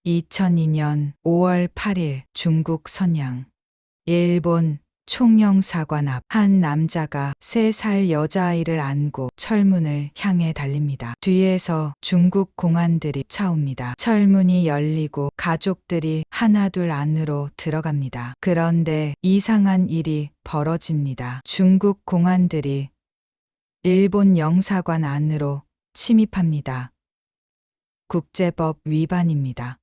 2002년 5월 8일 중국 선양. 일본 총영사관 앞 한 남자가 3살 여자아이를 안고 철문을 향해 달립니다. 뒤에서 중국 공안들이 차옵니다. 철문이 열리고 가족들이 하나둘 안으로 들어갑니다. 그런데 이상한 일이 벌어집니다. 중국 공안들이 일본 영사관 안으로 침입합니다. 국제법 위반입니다.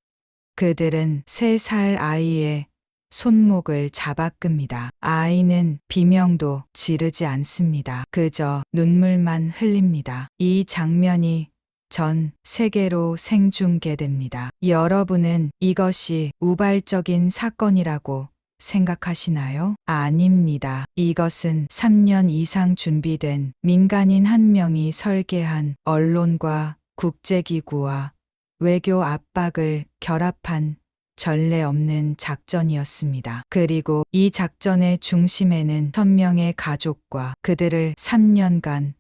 그들은 3살 아이의 손목을 잡아 끕니다. 아이는 비명도 지르지 않습니다. 그저 눈물만 흘립니다. 이 장면이 전 세계로 생중계됩니다. 여러분은 이것이 우발적인 사건이라고 생각하시나요? 아닙니다. 이것은 3년 이상 준비된 민간인 한 명이 설계한 언론과 국제기구와 외교 압박을 결합한 전례 없는 작전이었습니다. 그리고 이 작전의 중심에는 1000명의 가족과 그들을 3년간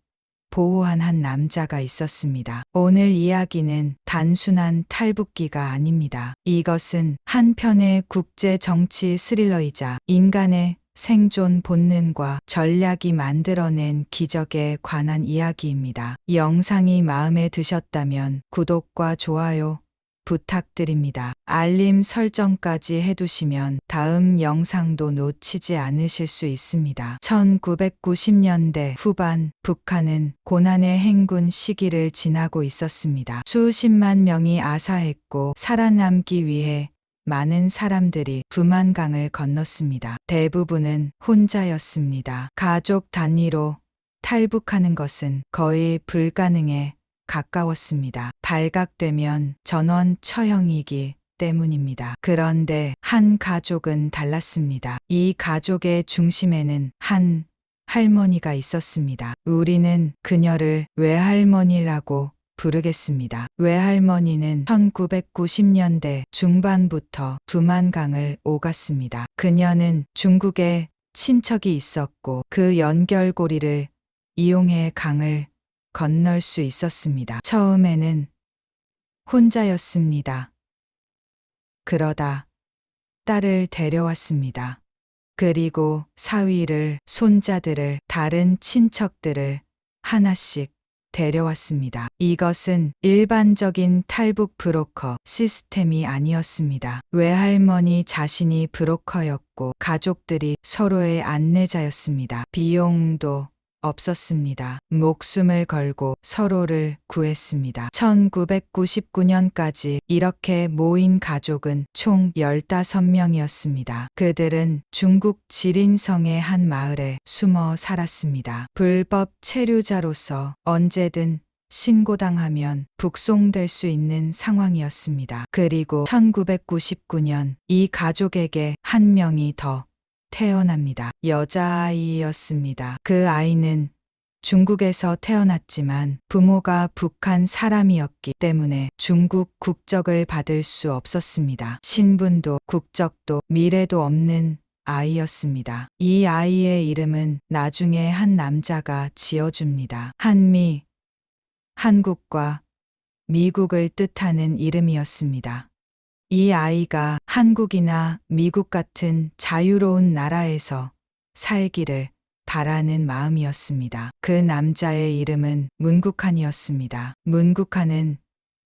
보호한 한 남자가 있었습니다. 오늘 이야기는 단순한 탈북기가 아닙니다. 이것은 한 편의 국제 정치 스릴러이자 인간의 생존 본능과 전략이 만들어낸 기적에 관한 이야기입니다. 영상이 마음에 드셨다면 구독과 좋아요 부탁드립니다. 알림 설정까지 해두시면 다음 영상도 놓치지 않으실 수 있습니다. 1990년대 후반 북한은 고난의 행군 시기를 지나고 있었습니다. 수십만 명이 아사했고 살아남기 위해 많은 사람들이 두만강을 건넜습니다. 대부분은 혼자였습니다. 가족 단위로 탈북하는 것은 거의 불가능에 가까웠습니다. 발각되면 전원 처형이기 때문입니다. 그런데 한 가족은 달랐습니다. 이 가족의 중심에는 한 할머니가 있었습니다. 우리는 그녀를 외할머니라고 부르겠습니다. 외할머니는 1990년대 중반부터 두만강을 오갔습니다. 그녀는 중국에 친척이 있었고 그 연결고리를 이용해 강을 건널 수 있었습니다. 처음에는 혼자였습니다. 그러다 딸을 데려왔습니다. 그리고 사위를, 손자들을, 다른 친척들을 하나씩 데려왔습니다. 이것은 일반적인 탈북 브로커 시스템이 아니었습니다. 외할머니 자신이 브로커였고 가족들이 서로의 안내자였습니다. 비용도 없었습니다. 목숨을 걸고 서로를 구했습니다. 1999년까지 이렇게 모인 가족은 총 15명이었습니다. 그들은 중국 지린성의 한 마을에 숨어 살았습니다. 불법 체류자로서 언제든 신고당하면 북송될 수 있는 상황이었습니다. 그리고 1999년 이 가족에게 한 명이 더 태어납니다. 여자아이였습니다. 그 아이는 중국에서 태어났지만 부모가 북한 사람이었기 때문에 중국 국적을 받을 수 없었습니다. 신분도 국적도 미래도 없는 아이였습니다. 이 아이의 이름은 나중에 한 남자가 지어줍니다. 한미, 한국과 미국을 뜻하는 이름이었습니다. 이 아이가 한국이나 미국 같은 자유로운 나라에서 살기를 바라는 마음이었습니다. 그 남자의 이름은 문국한이었습니다. 문국한은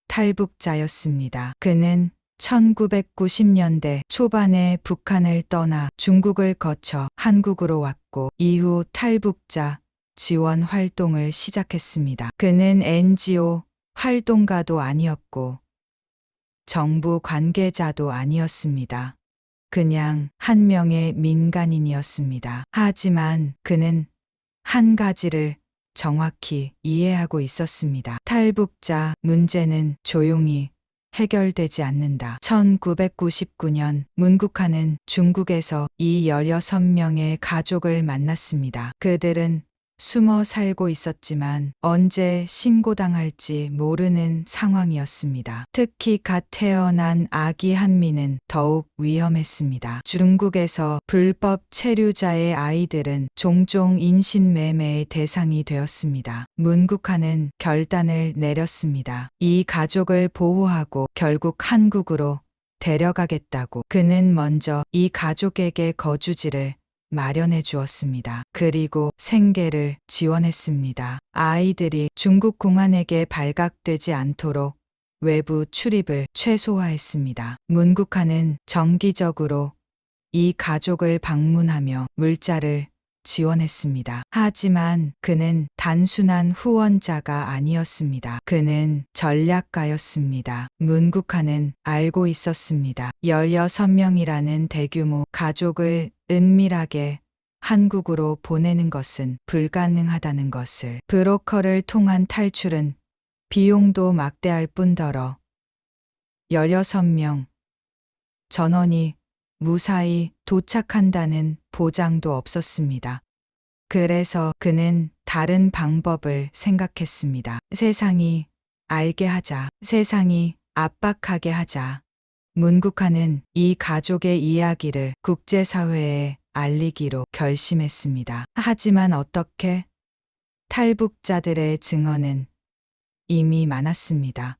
탈북자였습니다. 그는 1990년대 초반에 북한을 떠나 중국을 거쳐 한국으로 왔고 이후 탈북자 지원 활동을 시작했습니다. 그는 NGO 활동가도 아니었고 정부 관계자도 아니었습니다. 그냥 한 명의 민간인이었습니다. 하지만 그는 한 가지를 정확히 이해하고 있었습니다. 탈북자 문제는 조용히 해결되지 않는다. 1999년 문국한은 중국에서 이 16명의 가족을 만났습니다. 그들은 숨어 살고 있었지만 언제 신고당할지 모르는 상황이었습니다. 특히 갓 태어난 아기 한미는 더욱 위험했습니다. 중국에서 불법 체류자의 아이들은 종종 인신매매의 대상이 되었습니다. 문국한은 결단을 내렸습니다. 이 가족을 보호하고 결국 한국으로 데려가겠다고. 그는 먼저 이 가족에게 거주지를 마련해 주었습니다. 그리고 생계를 지원했습니다. 아이들이 중국 공안에게 발각되지 않도록 외부 출입을 최소화했습니다. 문국한은 정기적으로 이 가족을 방문하며 물자를 지원했습니다. 하지만 그는 단순한 후원자가 아니었습니다. 그는 전략가였습니다. 문국한은 알고 있었습니다. 16명이라는 대규모 가족을 은밀하게 한국으로 보내는 것은 불가능하다는 것을. 브로커를 통한 탈출은 비용도 막대할 뿐더러 16명 전원이 무사히 도착한다는 보장도 없었습니다. 그래서 그는 다른 방법을 생각했습니다. 세상이 알게 하자, 세상이 압박하게 하자. 문국한은 이 가족의 이야기를 국제사회에 알리기로 결심했습니다. 하지만 어떻게? 탈북자들의 증언은 이미 많았습니다.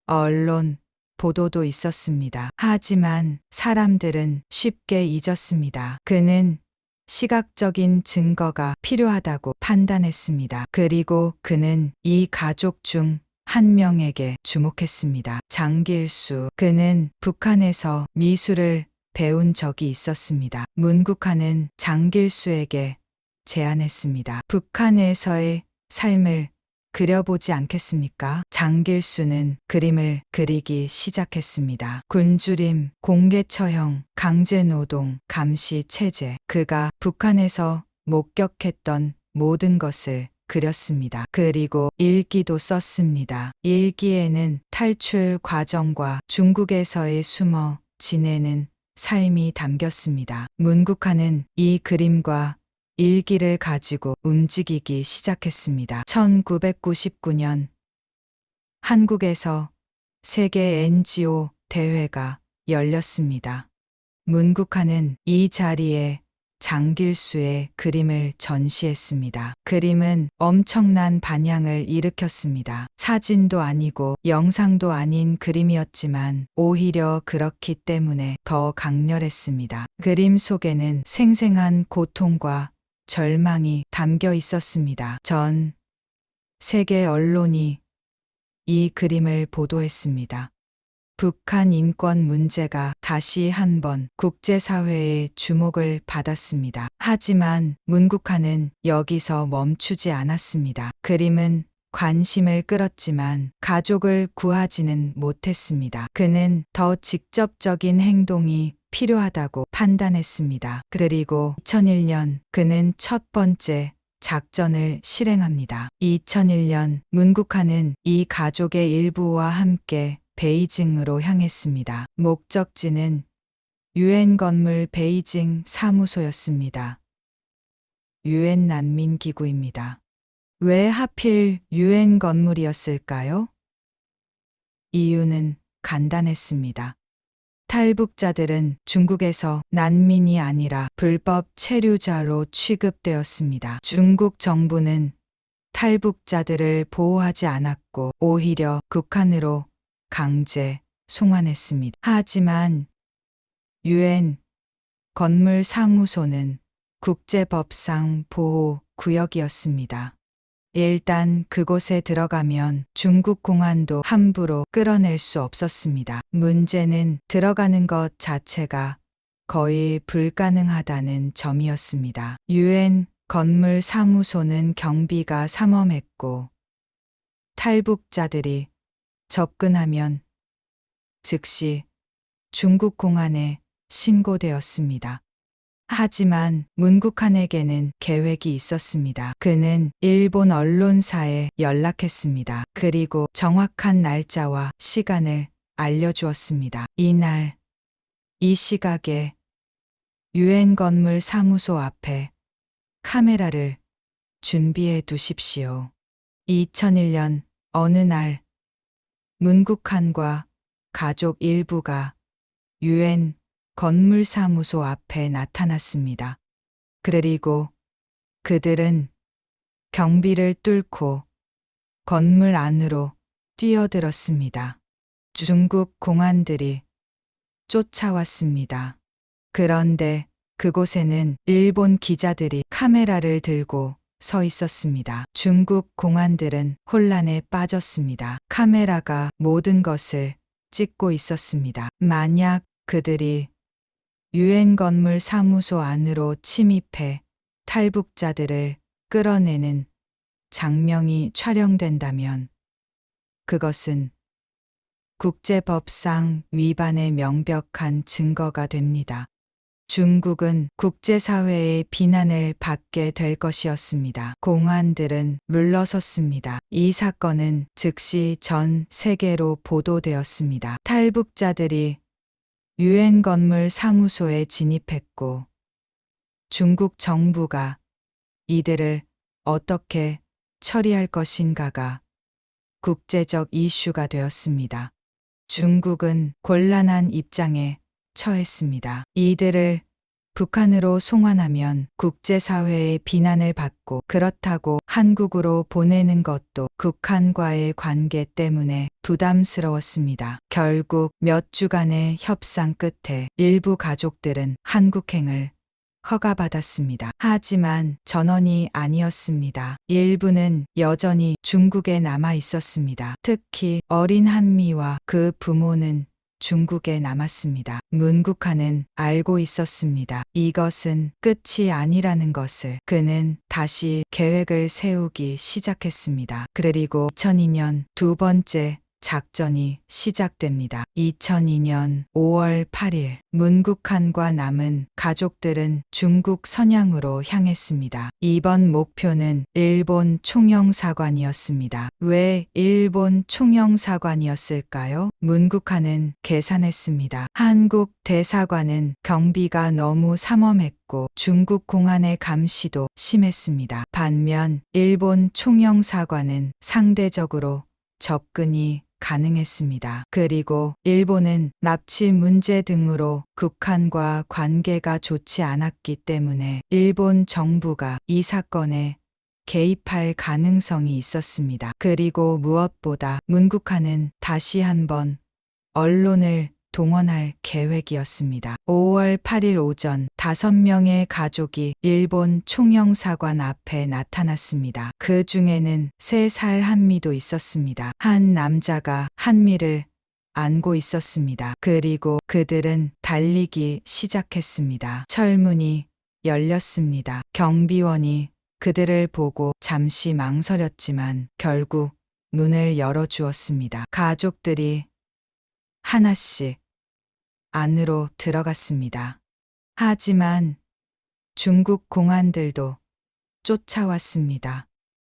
언론, 보도도 있었습니다. 하지만 사람들은 쉽게 잊었습니다. 그는 시각적인 증거가 필요하다고 판단했습니다. 그리고 그는 이 가족 중 한 명에게 주목했습니다. 장길수. 그는 북한에서 미술을 배운 적이 있었습니다. 문국한은 장길수에게 제안했습니다. 북한에서의 삶을 그려보지 않겠습니까? 장길수는 그림을 그리기 시작했습니다. 굶주림, 공개처형, 강제노동, 감시체제. 그가 북한에서 목격했던 모든 것을 그렸습니다. 그리고 일기도 썼습니다. 일기에는 탈출 과정과 중국에서의 숨어 지내는 삶이 담겼습니다. 문국한은 이 그림과 일기를 가지고 움직이기 시작했습니다. 1999년 한국에서 세계 NGO 대회가 열렸습니다. 문국한은 이 자리에 장길수의 그림을 전시했습니다. 그림은 엄청난 반향을 일으켰습니다. 사진도 아니고 영상도 아닌 그림이었지만 오히려 그렇기 때문에 더 강렬했습니다. 그림 속에는 생생한 고통과 절망이 담겨 있었습니다. 전 세계 언론이 이 그림을 보도했습니다. 북한 인권 문제가 다시 한번 국제사회의 주목을 받았습니다. 하지만 문국한은 여기서 멈추지 않았습니다. 그림은 관심을 끌었지만 가족을 구하지는 못했습니다. 그는 더 직접적인 행동이 필요하다고 판단했습니다. 그리고 2001년 그는 첫 번째 작전을 실행합니다. 2001년 문국한은 이 가족의 일부와 함께 베이징으로 향했습니다. 목적지는 유엔 건물 베이징 사무소였습니다. 유엔 난민기구입니다. 왜 하필 유엔 건물이었을까요? 이유는 간단했습니다. 탈북자들은 중국에서 난민이 아니라 불법 체류자로 취급되었습니다. 중국 정부는 탈북자들을 보호하지 않았고 오히려 북한으로 강제 송환했습니다. 하지만 유엔 건물 사무소는 국제법상 보호 구역이었습니다. 일단 그곳에 들어가면 중국 공안도 함부로 끌어낼 수 없었습니다. 문제는 들어가는 것 자체가 거의 불가능하다는 점이었습니다. 유엔 건물 사무소는 경비가 삼엄했고 탈북자들이 접근하면 즉시 중국 공안에 신고되었습니다. 하지만 문국한에게는 계획이 있었습니다. 그는 일본 언론사에 연락했습니다. 그리고 정확한 날짜와 시간을 알려주었습니다. 이날, 이 시각에 유엔 건물 사무소 앞에 카메라를 준비해 두십시오. 2001년 어느 날 문국한과 가족 일부가 유엔 건물사무소 앞에 나타났습니다. 그리고 그들은 경비를 뚫고 건물 안으로 뛰어들었습니다. 중국 공안들이 쫓아왔습니다. 그런데 그곳에는 일본 기자들이 카메라를 들고 서 있었습니다. 중국 공안들은 혼란에 빠졌습니다. 카메라가 모든 것을 찍고 있었습니다. 만약 그들이 유엔 건물 사무소 안으로 침입해 탈북자들을 끌어내는 장면이 촬영된다면 그것은 국제법상 위반의 명백한 증거가 됩니다. 중국은 국제사회의 비난을 받게 될 것이었습니다. 공안들은 물러섰습니다. 이 사건은 즉시 전 세계로 보도되었습니다. 탈북자들이 유엔 건물 사무소에 진입했고 중국 정부가 이들을 어떻게 처리할 것인가가 국제적 이슈가 되었습니다. 중국은 곤란한 입장에 처했습니다. 이들을 북한으로 송환하면 국제사회의 비난을 받고 그렇다고 한국으로 보내는 것도 북한과의 관계 때문에 부담스러웠습니다. 결국 몇 주간의 협상 끝에 일부 가족들은 한국행을 허가받았습니다. 하지만 전원이 아니었습니다. 일부는 여전히 중국에 남아 있었습니다. 특히 어린 한미와 그 부모는 중국에 남았습니다. 문국한은 알고 있었습니다. 이것은 끝이 아니라는 것을. 그는 다시 계획을 세우기 시작했습니다. 그리고 2002년 두 번째 작전이 시작됩니다. 2002년 5월 8일 문국한과 남은 가족들은 중국 선양으로 향했습니다. 이번 목표는 일본 총영사관이었습니다. 왜 일본 총영사관이었을까요? 문국한은 계산했습니다. 한국 대사관은 경비가 너무 삼엄했고 중국 공안의 감시도 심했습니다. 반면 일본 총영사관은 상대적으로 접근이 가능했습니다. 그리고 일본은 납치 문제 등으로 북한과 관계가 좋지 않았기 때문에 일본 정부가 이 사건에 개입할 가능성이 있었습니다. 그리고 무엇보다 문국한은 다시 한번 언론을 동원할 계획이었습니다. 5월 8일 오전 5명의 가족이 일본 총영사관 앞에 나타났습니다. 그 중에는 3살 한미도 있었습니다. 한 남자가 한미를 안고 있었습니다. 그리고 그들은 달리기 시작했습니다. 철문이 열렸습니다. 경비원이 그들을 보고 잠시 망설였지만 결국 문을 열어주었습니다. 가족들이 하나씩 안으로 들어갔습니다. 하지만 중국 공안들도 쫓아왔습니다.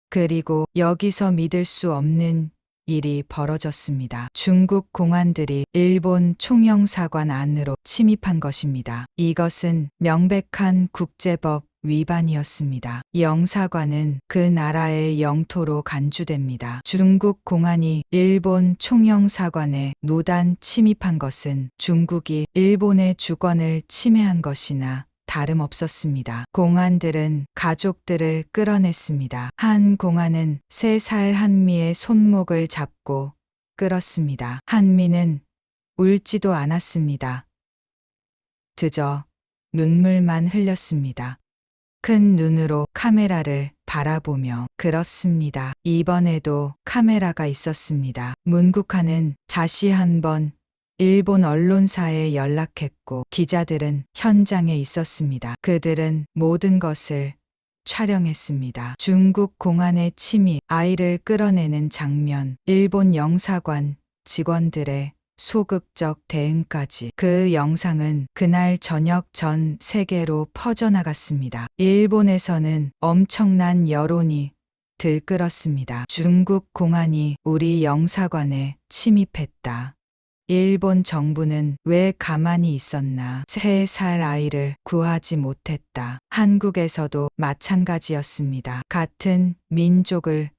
그리고 여기서 믿을 수 없는 일이 벌어졌습니다. 중국 공안들이 일본 총영사관 안으로 침입한 것입니다. 이것은 명백한 국제법 위반이었습니다. 영사관은 그 나라의 영토로 간주됩니다. 중국 공안이 일본 총영사관에 무단 침입한 것은 중국이 일본의 주권을 침해한 것이나 다름없었습니다. 공안들은 가족들을 끌어냈습니다. 한 공안은 3살 한미의 손목을 잡고 끌었습니다. 한미는 울지도 않았습니다. 그저 눈물만 흘렸습니다. 큰 눈으로 카메라를 바라보며. 그렇습니다. 이번에도 카메라가 있었습니다. 문국한은 다시 한번 일본 언론사에 연락했고 기자들은 현장에 있었습니다. 그들은 모든 것을 촬영했습니다. 중국 공안의 침입, 아이를 끌어내는 장면, 일본 영사관 직원들의 소극적 대응까지. 그 영상은 그날 저녁 전 세계로 퍼져나갔습니다. 일본에서는 엄청난 여론이 들끓었습니다. 중국 공안이 우리 영사관에 침입했다. 일본 정부는 왜 가만히 있었나? 3살 아이를 구하지 못했다. 한국에서도 마찬가지였습니다. 같은 민족을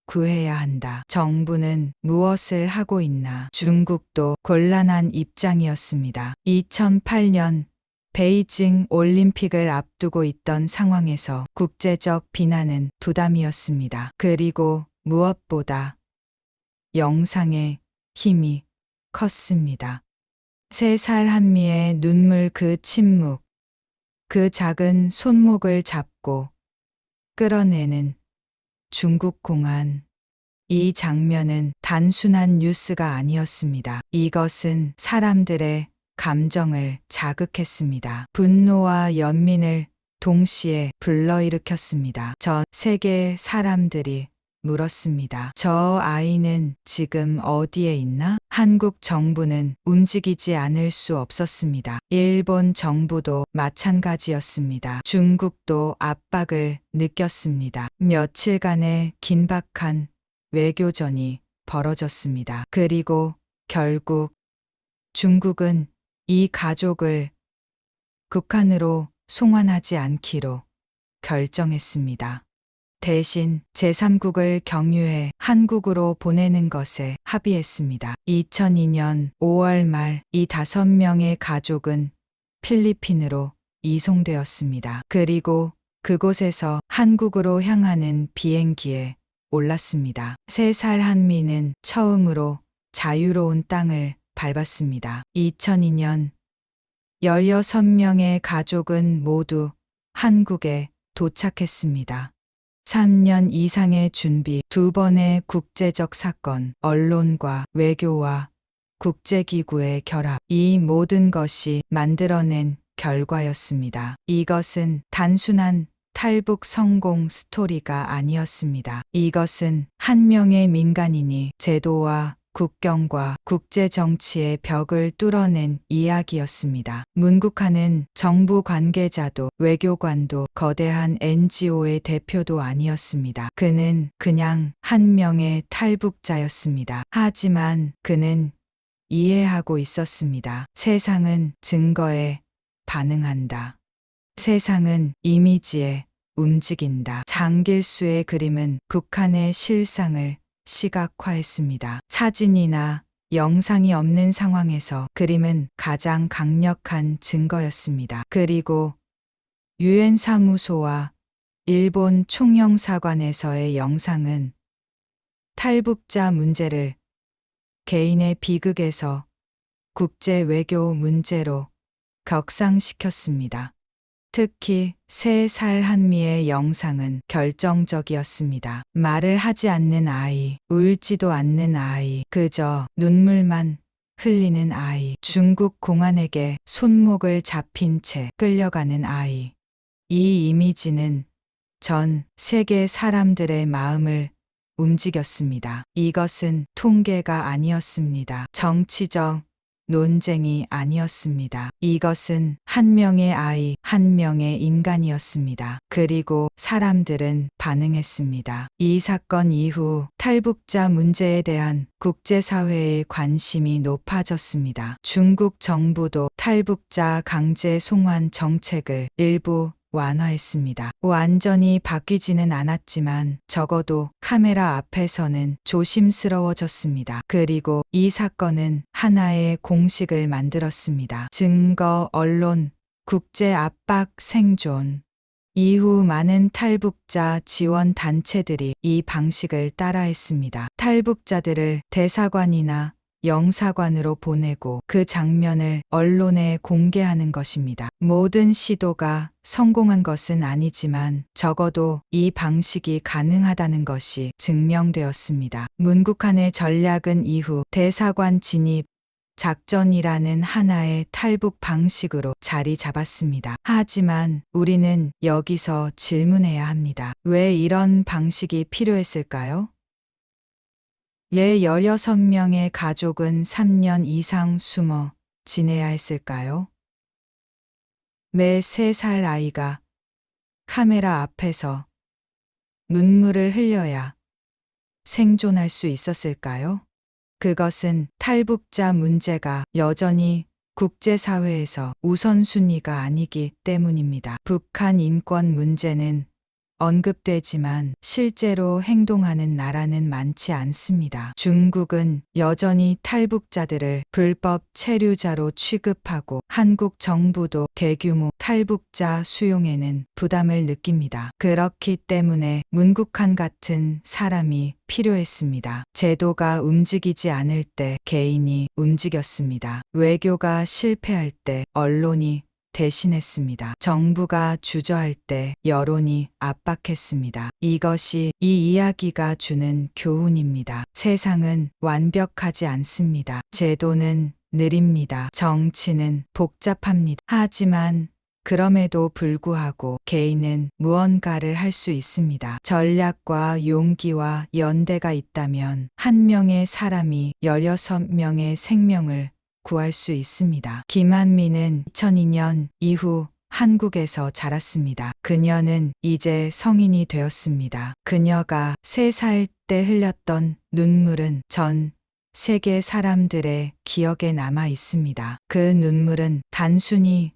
구해야 한다. 정부는 무엇을 하고 있나? 중국도 곤란한 입장이었습니다. 2008년 베이징 올림픽을 앞두고 있던 상황에서 국제적 비난은 부담이었습니다. 그리고 무엇보다 영상의 힘이 컸습니다. 3살 한미의 눈물, 그 침묵, 그 작은 손목을 잡고 끌어내는 중국 공안. 이 장면은 단순한 뉴스가 아니었습니다. 이것은 사람들의 감정을 자극했습니다. 분노와 연민을 동시에 불러일으켰습니다. 전 세계 사람들이 물었습니다. 저 아이는 지금 어디에 있나? 한국 정부는 움직이지 않을 수 없었습니다. 일본 정부도 마찬가지였습니다. 중국도 압박을 느꼈습니다. 며칠간의 긴박한 외교전이 벌어졌습니다. 그리고 결국 중국은 이 가족을 북한으로 송환하지 않기로 결정했습니다. 대신 제3국을 경유해 한국으로 보내는 것에 합의했습니다. 2002년 5월 말 이 5명의 가족은 필리핀으로 이송되었습니다. 그리고 그곳에서 한국으로 향하는 비행기에 올랐습니다. 3살 한미는 처음으로 자유로운 땅을 밟았습니다. 2002년 16명의 가족은 모두 한국에 도착했습니다. 3년 이상의 준비, 2번의 국제적 사건, 언론과 외교와 국제기구의 결합, 이 모든 것이 만들어낸 결과였습니다. 이것은 단순한 탈북 성공 스토리가 아니었습니다. 이것은 한 명의 민간인이 제도와 국경과 국제 정치의 벽을 뚫어낸 이야기였습니다. 문국하는 정부 관계자도 외교관도 거대한 NGO의 대표도 아니었습니다. 그는 그냥 한 명의 탈북자였습니다. 하지만 그는 이해하고 있었습니다. 세상은 증거에 반응한다. 세상은 이미지에 움직인다. 장길수의 그림은 북한의 실상을 시각화했습니다. 사진이나 영상이 없는 상황에서 그림은 가장 강력한 증거였습니다. 그리고 유엔 사무소와 일본 총영사관에서의 영상은 탈북자 문제를 개인의 비극에서 국제 외교 문제로 격상시켰습니다. 특히 3살 한미의 영상은 결정적이었습니다. 말을 하지 않는 아이, 울지도 않는 아이, 그저 눈물만 흘리는 아이, 중국 공안에게 손목을 잡힌 채 끌려가는 아이. 이 이미지는 전 세계 사람들의 마음을 움직였습니다. 이것은 통계가 아니었습니다. 정치적 논쟁이 아니었습니다. 이것은 한 명의 아이, 한 명의 인간이었습니다. 그리고 사람들은 반응했습니다. 이 사건 이후 탈북자 문제에 대한 국제사회의 관심이 높아졌습니다. 중국 정부도 탈북자 강제 송환 정책을 일부 완화했습니다. 완전히 바뀌지는 않았지만 적어도 카메라 앞에서는 조심스러워졌습니다. 그리고 이 사건은 하나의 공식을 만들었습니다. 증거, 언론, 국제 압박, 생존. 이후 많은 탈북자 지원 단체들이 이 방식을 따라했습니다. 탈북자들을 대사관이나 영사관으로 보내고 그 장면을 언론에 공개하는 것입니다. 모든 시도가 성공한 것은 아니지만 적어도 이 방식이 가능하다는 것이 증명되었습니다. 문국한의 전략은 이후 대사관 진입 작전이라는 하나의 탈북 방식으로 자리 잡았습니다. 하지만 우리는 여기서 질문해야 합니다. 왜 이런 방식이 필요했을까요? 왜 16명의 가족은 3년 이상 숨어 지내야 했을까요? 매 3살 아이가 카메라 앞에서 눈물을 흘려야 생존할 수 있었을까요? 그것은 탈북자 문제가 여전히 국제사회에서 우선순위가 아니기 때문입니다. 북한 인권 문제는 언급되지만 실제로 행동하는 나라는 많지 않습니다. 중국은 여전히 탈북자들을 불법 체류자로 취급하고 한국 정부도 대규모 탈북자 수용에는 부담을 느낍니다. 그렇기 때문에 문국한 같은 사람이 필요했습니다. 제도가 움직이지 않을 때 개인이 움직였습니다. 외교가 실패할 때 언론이 대신했습니다. 정부가 주저할 때 여론이 압박했습니다. 이것이 이 이야기가 주는 교훈입니다. 세상은 완벽하지 않습니다. 제도는 느립니다. 정치는 복잡합니다. 하지만 그럼에도 불구하고 개인은 무언가를 할 수 있습니다. 전략과 용기와 연대가 있다면 한 명의 사람이 16명의 생명을 구할 수 있습니다. 김한미는 2002년 이후 한국에서 자랐습니다. 그녀는 이제 성인이 되었습니다. 그녀가 3살 때 흘렸던 눈물은 전 세계 사람들의 기억에 남아 있습니다. 그 눈물은 단순히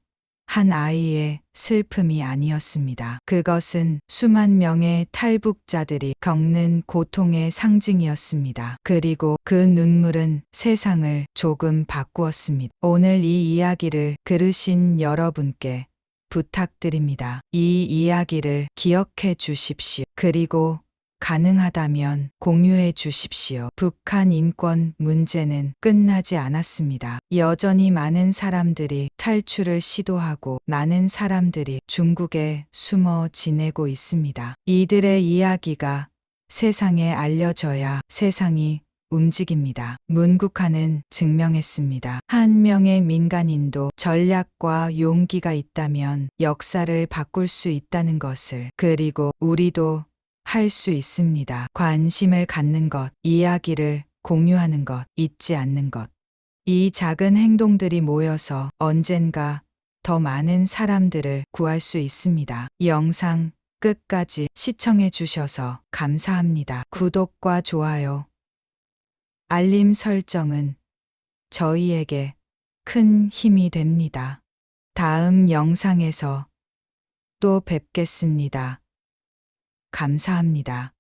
한 아이의 슬픔이 아니었습니다. 그것은 수만 명의 탈북자들이 겪는 고통의 상징이었습니다. 그리고 그 눈물은 세상을 조금 바꾸었습니다. 오늘 이 이야기를 들으신 여러분께 부탁드립니다. 이 이야기를 기억해 주십시오. 그리고 가능하다면 공유해 주십시오. 북한 인권 문제는 끝나지 않았습니다. 여전히 많은 사람들이 탈출을 시도하고 많은 사람들이 중국에 숨어 지내고 있습니다. 이들의 이야기가 세상에 알려져야 세상이 움직입니다. 문국한은 증명했습니다. 한 명의 민간인도 전략과 용기가 있다면 역사를 바꿀 수 있다는 것을. 그리고 우리도 할 수 있습니다. 관심을 갖는 것, 이야기를 공유하는 것, 잊지 않는 것. 이 작은 행동들이 모여서 언젠가 더 많은 사람들을 구할 수 있습니다. 영상 끝까지 시청해 주셔서 감사합니다. 구독과 좋아요, 알림 설정은 저희에게 큰 힘이 됩니다. 다음 영상에서 또 뵙겠습니다. 감사합니다.